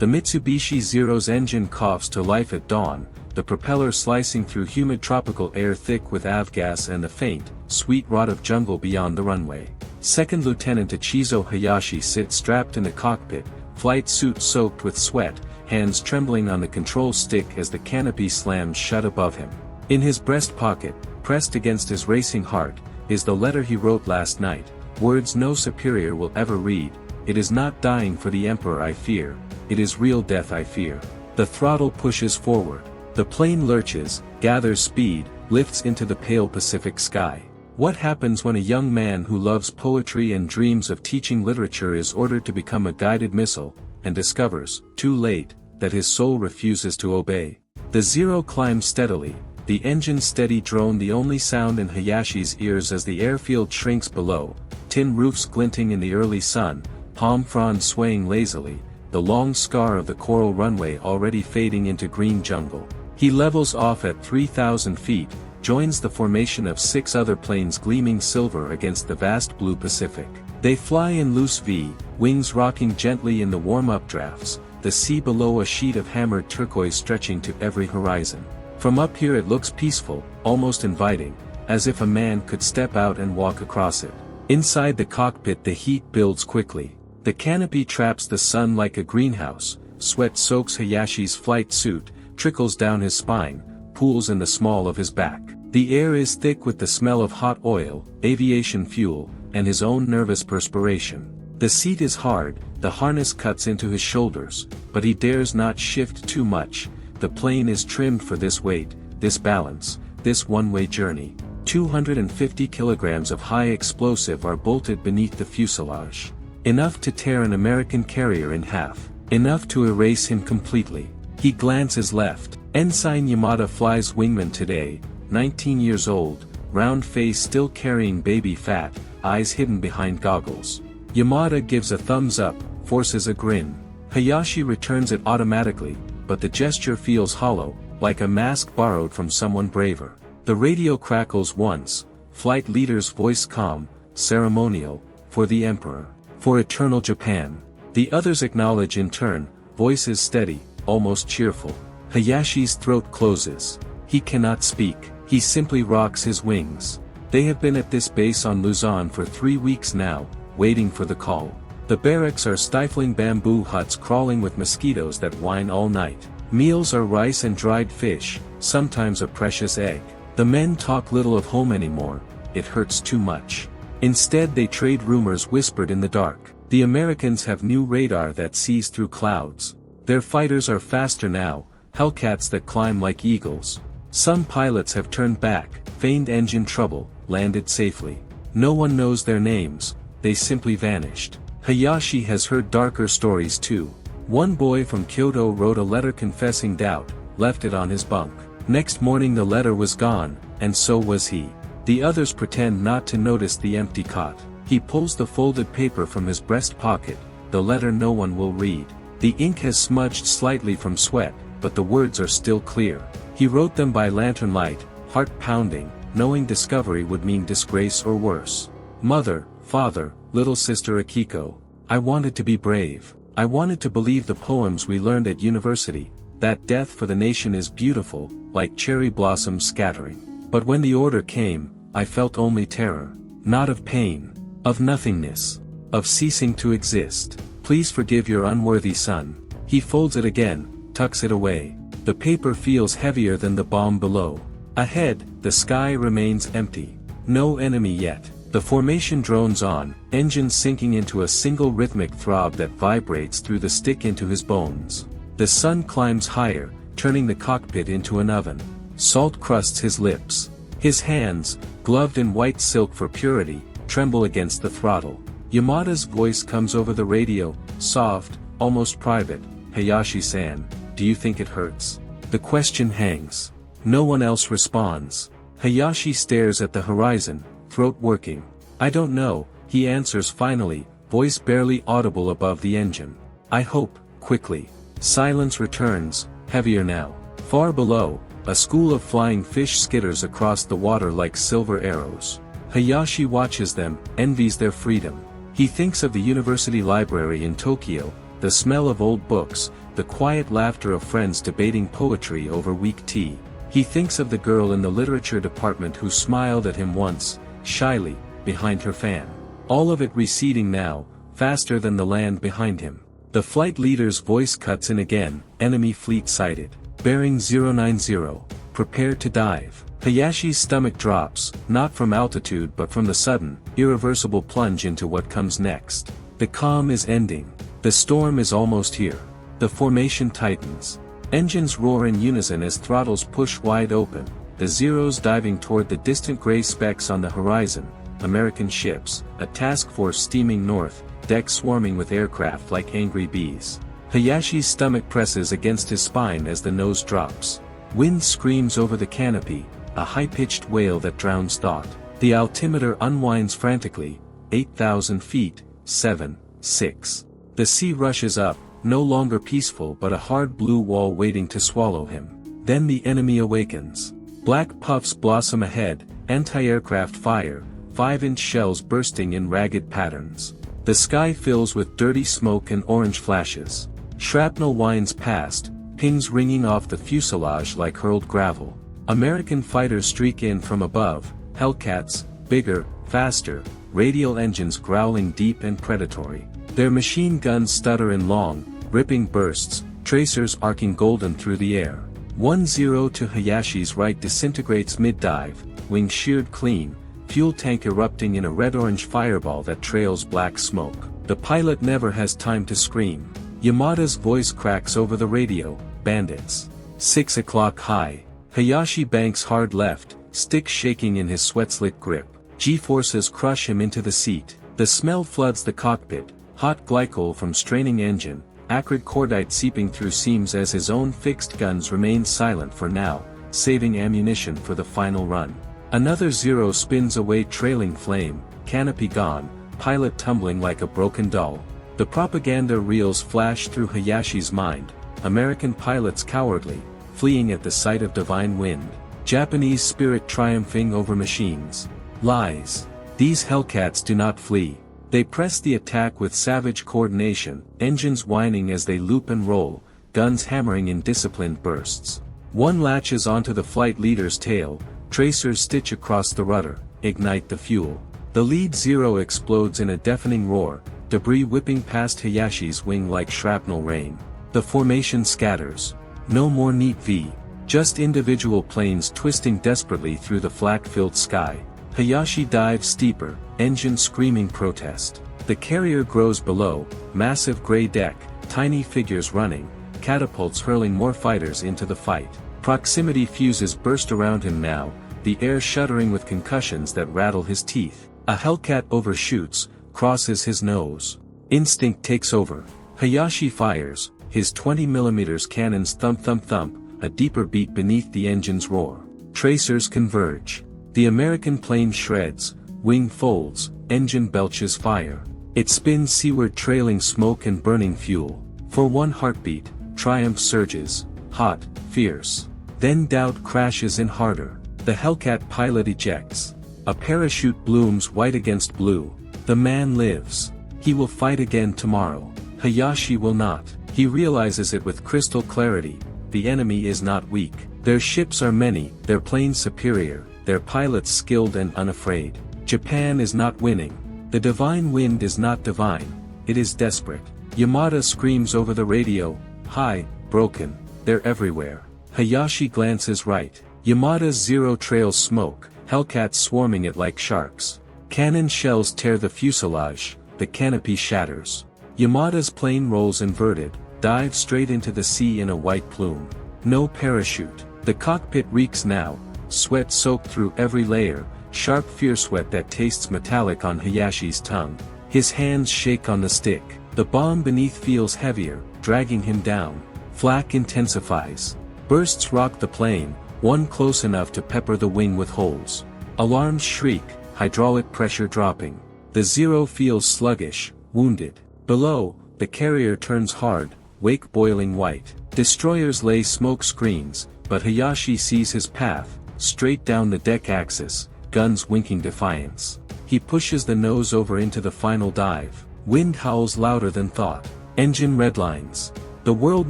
The Mitsubishi Zero's engine coughs to life at dawn, the propeller slicing through humid tropical air thick with avgas and the faint, sweet rot of jungle beyond the runway. Second Lieutenant Ichizo Hayashi sits strapped in the cockpit, flight suit soaked with sweat, hands trembling on the control stick as the canopy slams shut above him. In his breast pocket, pressed against his racing heart, is the letter he wrote last night, words no superior will ever read. It is not dying for the Emperor I fear, it is real death I fear. The throttle pushes forward. The plane lurches, gathers speed, lifts into the pale Pacific sky. What happens when a young man who loves poetry and dreams of teaching literature is ordered to become a guided missile, and discovers, too late, that his soul refuses to obey? The Zero climbs steadily, the engine's steady drone the only sound in Hayashi's ears as the airfield shrinks below, tin roofs glinting in the early sun, palm fronds swaying lazily, the long scar of the coral runway already fading into green jungle. He levels off at 3,000 feet, joins the formation of 6 other planes gleaming silver against the vast blue Pacific. They fly in loose V, wings rocking gently in the warm-up drafts, the sea below a sheet of hammered turquoise stretching to every horizon. From up here it looks peaceful, almost inviting, as if a man could step out and walk across it. Inside the cockpit the heat builds quickly. The canopy traps the sun like a greenhouse, sweat soaks Hayashi's flight suit, trickles down his spine, pools in the small of his back. The air is thick with the smell of hot oil, aviation fuel, and his own nervous perspiration. The seat is hard, the harness cuts into his shoulders, but he dares not shift too much. The plane is trimmed for this weight, this balance, this one-way journey. 250 kilograms of high explosive are bolted beneath the fuselage. Enough to tear an American carrier in half. Enough to erase him completely. He glances left. Ensign Yamada flies wingman today, 19 years old, round face still carrying baby fat, eyes hidden behind goggles. Yamada gives a thumbs up, forces a grin. Hayashi returns it automatically, but the gesture feels hollow, like a mask borrowed from someone braver. The radio crackles once, flight leader's voice calm, ceremonial, for the Emperor, for eternal Japan. The others acknowledge in turn, voices steady, almost cheerful. Hayashi's throat closes. He cannot speak, he simply rocks his wings. They have been at this base on Luzon for 3 weeks now, waiting for the call. The barracks are stifling bamboo huts crawling with mosquitoes that whine all night. Meals are rice and dried fish, sometimes a precious egg. The men talk little of home anymore, it hurts too much. Instead they trade rumors whispered in the dark. The Americans have new radar that sees through clouds. Their fighters are faster now, Hellcats that climb like eagles. Some pilots have turned back, feigned engine trouble, landed safely. No one knows their names, they simply vanished. Hayashi has heard darker stories too. One boy from Kyoto wrote a letter confessing doubt, left it on his bunk. Next morning the letter was gone, and so was he. The others pretend not to notice the empty cot. He pulls the folded paper from his breast pocket, the letter no one will read. The ink has smudged slightly from sweat, but the words are still clear. He wrote them by lantern light, heart pounding, knowing discovery would mean disgrace or worse. Mother, father, little sister Akiko. I wanted to be brave. I wanted to believe the poems we learned at university, that death for the nation is beautiful, like cherry blossoms scattering. But when the order came, I felt only terror. Not of pain. Of nothingness. Of ceasing to exist. Please forgive your unworthy son. He folds it again, tucks it away. The paper feels heavier than the bomb below. Ahead, the sky remains empty. No enemy yet. The formation drones on, engines sinking into a single rhythmic throb that vibrates through the stick into his bones. The sun climbs higher, turning the cockpit into an oven. Salt crusts his lips. His hands, gloved in white silk for purity, tremble against the throttle. Yamada's voice comes over the radio, soft, almost private. Hayashi-san, do you think it hurts? The question hangs. No one else responds. Hayashi stares at the horizon, throat working. I don't know, he answers finally, voice barely audible above the engine. I hope, quickly. Silence returns, heavier now. Far below, a school of flying fish skitters across the water like silver arrows. Hayashi watches them, envies their freedom. He thinks of the university library in Tokyo, the smell of old books, the quiet laughter of friends debating poetry over weak tea. He thinks of the girl in the literature department who smiled at him once, shyly, behind her fan. All of it receding now, faster than the land behind him. The flight leader's voice cuts in again, enemy fleet sighted. Bearing 090, prepare to dive. Hayashi's stomach drops, not from altitude but from the sudden, irreversible plunge into what comes next. The calm is ending. The storm is almost here. The formation tightens. Engines roar in unison as throttles push wide open, the Zeros diving toward the distant gray specks on the horizon, American ships, a task force steaming north, decks swarming with aircraft like angry bees. Hayashi's stomach presses against his spine as the nose drops. Wind screams over the canopy, a high-pitched wail that drowns thought. The altimeter unwinds frantically, 8,000 feet, 7, 6. The sea rushes up, no longer peaceful but a hard blue wall waiting to swallow him. Then the enemy awakens. Black puffs blossom ahead, anti-aircraft fire, 5-inch shells bursting in ragged patterns. The sky fills with dirty smoke and orange flashes. Shrapnel winds past, pings ringing off the fuselage like hurled gravel. American fighters streak in from above, Hellcats, bigger, faster, radial engines growling deep and predatory. Their machine guns stutter in long, ripping bursts, tracers arcing golden through the air. 1-0 to Hayashi's right disintegrates mid-dive, wing sheared clean, fuel tank erupting in a red-orange fireball that trails black smoke. The pilot never has time to scream. Yamada's voice cracks over the radio, bandits. 6 o'clock high. Hayashi banks hard left, stick shaking in his sweat-slick grip. G-forces crush him into the seat. The smell floods the cockpit, hot glycol from straining engine, acrid cordite seeping through seams as his own fixed guns remain silent for now, saving ammunition for the final run. Another Zero spins away trailing flame, canopy gone, pilot tumbling like a broken doll. The propaganda reels flash through Hayashi's mind, American pilots cowardly, fleeing at the sight of divine wind. Japanese spirit triumphing over machines. Lies. These Hellcats do not flee. They press the attack with savage coordination, engines whining as they loop and roll, guns hammering in disciplined bursts. One latches onto the flight leader's tail, tracers stitch across the rudder, ignite the fuel. The lead Zero explodes in a deafening roar, debris whipping past Hayashi's wing like shrapnel rain. The formation scatters. No more neat V. Just individual planes twisting desperately through the flak-filled sky. Hayashi dives steeper, engine screaming protest. The carrier grows below, massive gray deck, tiny figures running, catapults hurling more fighters into the fight. Proximity fuses burst around him now, the air shuddering with concussions that rattle his teeth. A Hellcat overshoots, crosses his nose. Instinct takes over. Hayashi fires, his 20mm cannons thump thump thump, a deeper beat beneath the engine's roar. Tracers converge. The American plane shreds, wing folds, engine belches fire. It spins seaward trailing smoke and burning fuel. For one heartbeat, triumph surges, hot, fierce. Then doubt crashes in harder. The Hellcat pilot ejects. A parachute blooms white against blue. The man lives. He will fight again tomorrow. Hayashi will not. He realizes it with crystal clarity. The enemy is not weak. Their ships are many, their planes superior, their pilots skilled and unafraid. Japan is not winning. The divine wind is not divine. It is desperate. Yamada screams over the radio, "Hi, broken, they're everywhere." Hayashi glances right. Yamada's Zero trails smoke, Hellcats swarming it like sharks. Cannon shells tear the fuselage, the canopy shatters. Yamada's plane rolls inverted, dives straight into the sea in a white plume. No parachute. The cockpit reeks now, sweat soaked through every layer, sharp fear sweat that tastes metallic on Hayashi's tongue. His hands shake on the stick. The bomb beneath feels heavier, dragging him down. Flak intensifies. Bursts rock the plane, one close enough to pepper the wing with holes. Alarms shriek, hydraulic pressure dropping. The Zero feels sluggish, wounded. Below, the carrier turns hard, wake boiling white. Destroyers lay smoke screens, but Hayashi sees his path, straight down the deck axis, guns winking defiance. He pushes the nose over into the final dive. Wind howls louder than thought. Engine redlines. The world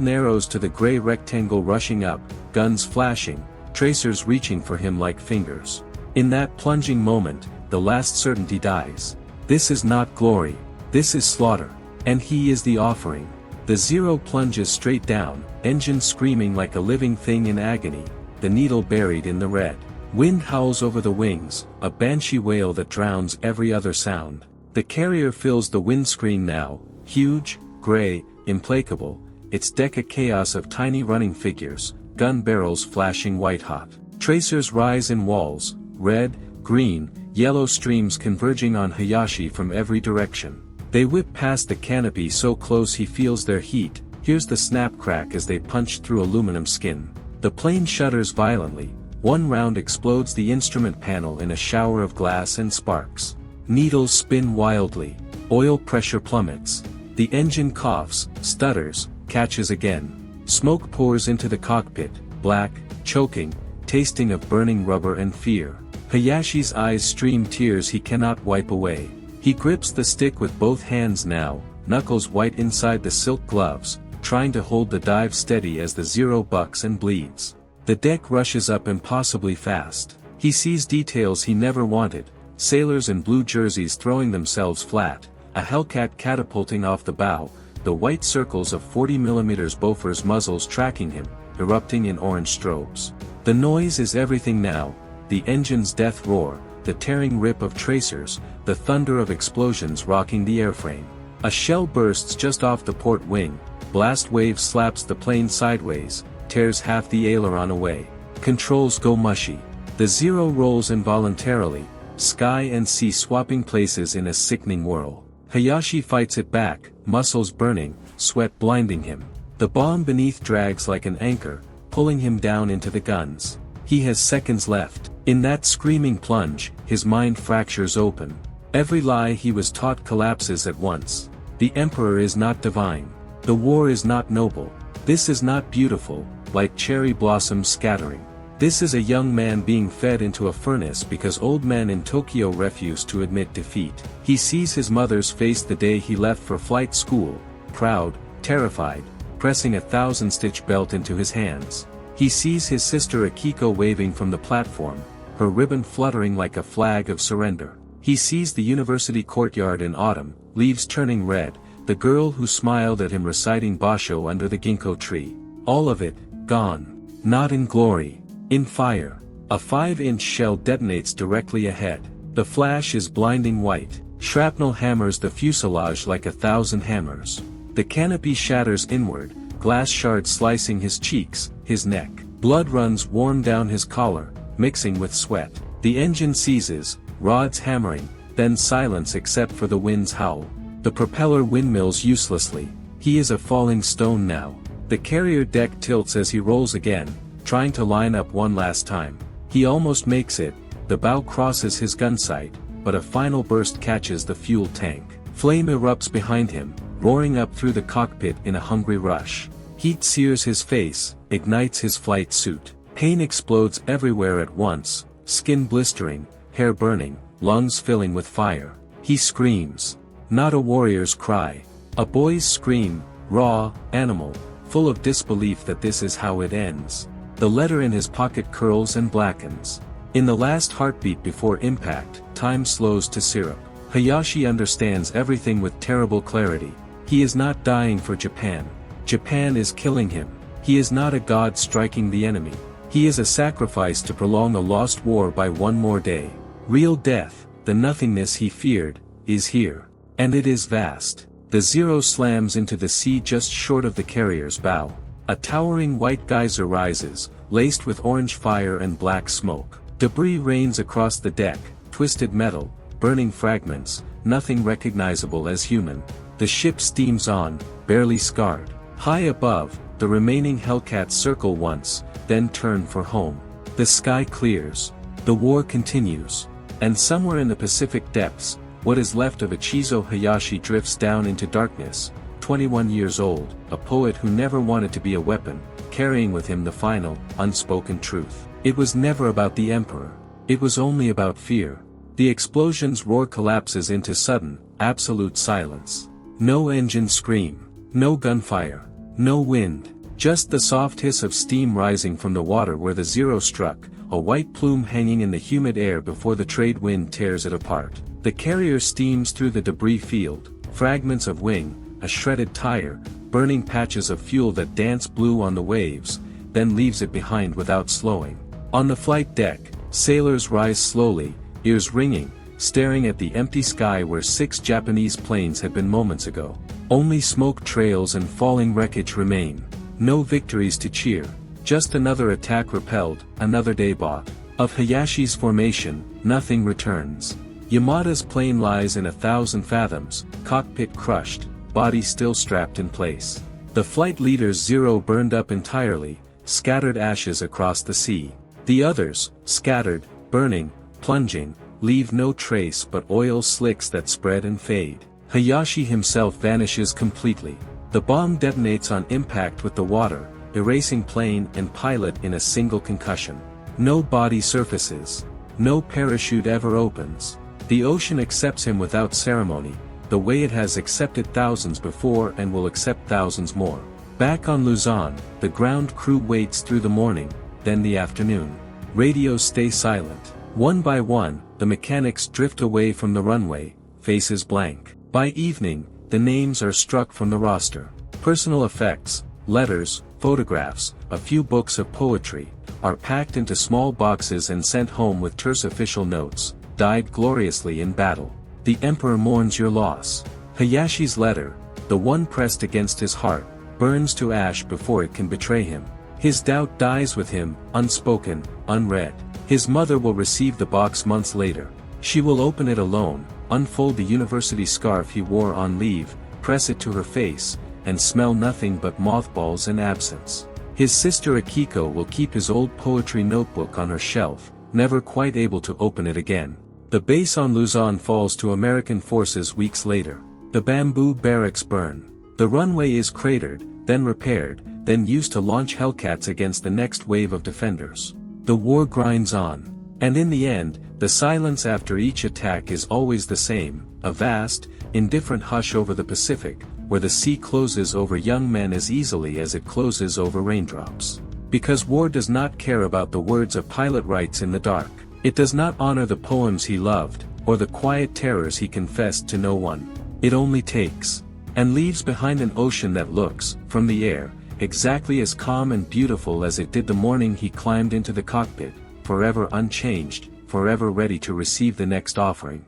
narrows to the gray rectangle rushing up, guns flashing, tracers reaching for him like fingers. In that plunging moment, the last certainty dies. This is not glory, this is slaughter. And he is the offering. The Zero plunges straight down, engine screaming like a living thing in agony, the needle buried in the red. Wind howls over the wings, a banshee wail that drowns every other sound. The carrier fills the windscreen now, huge, gray, implacable, its deck a chaos of tiny running figures, gun barrels flashing white-hot. Tracers rise in walls, red, green, yellow streams converging on Hayashi from every direction. They whip past the canopy so close he feels their heat, hears the snap crack as they punch through aluminum skin. The plane shudders violently, one round explodes the instrument panel in a shower of glass and sparks. Needles spin wildly, oil pressure plummets. The engine coughs, stutters, catches again. Smoke pours into the cockpit, black, choking, tasting of burning rubber and fear. Hayashi's eyes stream tears he cannot wipe away. He grips the stick with both hands now, knuckles white inside the silk gloves, trying to hold the dive steady as the Zero bucks and bleeds. The deck rushes up impossibly fast. He sees details he never wanted, sailors in blue jerseys throwing themselves flat, a Hellcat catapulting off the bow, the white circles of 40mm Bofors muzzles tracking him, erupting in orange strobes. The noise is everything now, the engine's death roar, the tearing rip of tracers, the thunder of explosions rocking the airframe. A shell bursts just off the port wing, blast wave slaps the plane sideways, tears half the aileron away. Controls go mushy. The Zero rolls involuntarily, sky and sea swapping places in a sickening whirl. Hayashi fights it back, muscles burning, sweat blinding him. The bomb beneath drags like an anchor, pulling him down into the guns. He has seconds left. In that screaming plunge, his mind fractures open. Every lie he was taught collapses at once. The Emperor is not divine. The war is not noble. This is not beautiful, like cherry blossoms scattering. This is a young man being fed into a furnace because old men in Tokyo refuse to admit defeat. He sees his mother's face the day he left for flight school, proud, terrified, pressing a 1,000-stitch belt into his hands. He sees his sister Akiko waving from the platform, her ribbon fluttering like a flag of surrender. He sees the university courtyard in autumn, leaves turning red, the girl who smiled at him reciting Basho under the ginkgo tree. All of it, gone. Not in glory. In fire. A 5-inch shell detonates directly ahead. The flash is blinding white. Shrapnel hammers the fuselage like 1,000 hammers. The canopy shatters inward, glass shards slicing his cheeks, his neck. Blood runs warm down his collar, mixing with sweat. The engine seizes, rods hammering, then silence except for the wind's howl. The propeller windmills uselessly. He is a falling stone now. The carrier deck tilts as he rolls again, trying to line up one last time. He almost makes it, the bow crosses his gun sight, but a final burst catches the fuel tank. Flame erupts behind him, roaring up through the cockpit in a hungry rush. Heat sears his face, ignites his flight suit. Pain explodes everywhere at once, skin blistering, hair burning, lungs filling with fire. He screams. Not a warrior's cry. A boy's scream, raw, animal, full of disbelief that this is how it ends. The letter in his pocket curls and blackens. In the last heartbeat before impact, time slows to syrup. Hayashi understands everything with terrible clarity. He is not dying for Japan. Japan is killing him. He is not a god striking the enemy. He is a sacrifice to prolong a lost war by one more day. Real death, the nothingness he feared, is here. And it is vast. The Zero slams into the sea just short of the carrier's bow. A towering white geyser rises, laced with orange fire and black smoke. Debris rains across the deck, twisted metal, burning fragments, nothing recognizable as human. The ship steams on, barely scarred. High above, the remaining Hellcats circle once, then turn for home. The sky clears. The war continues. And somewhere in the Pacific depths, what is left of Ichizo Hayashi drifts down into darkness, 21 years old, a poet who never wanted to be a weapon, carrying with him the final, unspoken truth. It was never about the Emperor. It was only about fear. The explosion's roar collapses into sudden, absolute silence. No engine scream. No gunfire. No wind. Just the soft hiss of steam rising from the water where the Zero struck, a white plume hanging in the humid air before the trade wind tears it apart. The carrier steams through the debris field, fragments of wing, a shredded tire, burning patches of fuel that dance blue on the waves, then leaves it behind without slowing. On the flight deck, sailors rise slowly, ears ringing, staring at the empty sky where 6 Japanese planes had been moments ago. Only smoke trails and falling wreckage remain. No victories to cheer. Just another attack repelled, another day bought. Of Hayashi's formation, nothing returns. Yamada's plane lies in 1,000 fathoms, cockpit crushed, body still strapped in place. The flight leader's Zero burned up entirely, scattered ashes across the sea. The others, scattered, burning, plunging, leave no trace but oil slicks that spread and fade. Hayashi himself vanishes completely. The bomb detonates on impact with the water, erasing plane and pilot in a single concussion. No body surfaces. No parachute ever opens. The ocean accepts him without ceremony, the way it has accepted thousands before and will accept thousands more. Back on Luzon, the ground crew waits through the morning, then the afternoon. Radios stay silent. One by one, the mechanics drift away from the runway, faces blank. By evening, the names are struck from the roster. Personal effects, letters, photographs, a few books of poetry, are packed into small boxes and sent home with terse official notes. Died gloriously in battle. The Emperor mourns your loss. Hayashi's letter, the one pressed against his heart, burns to ash before it can betray him. His doubt dies with him, unspoken, unread. His mother will receive the box months later. She will open it alone, unfold the university scarf he wore on leave, press it to her face, and smell nothing but mothballs and absence. His sister Akiko will keep his old poetry notebook on her shelf, never quite able to open it again. The base on Luzon falls to American forces weeks later. The bamboo barracks burn. The runway is cratered, then repaired, then used to launch Hellcats against the next wave of defenders. The war grinds on. And in the end, the silence after each attack is always the same, a vast, indifferent hush over the Pacific, where the sea closes over young men as easily as it closes over raindrops. Because war does not care about the words a pilot writes in the dark. It does not honor the poems he loved, or the quiet terrors he confessed to no one. It only takes, and leaves behind an ocean that looks, from the air, exactly as calm and beautiful as it did the morning he climbed into the cockpit, forever unchanged, forever ready to receive the next offering.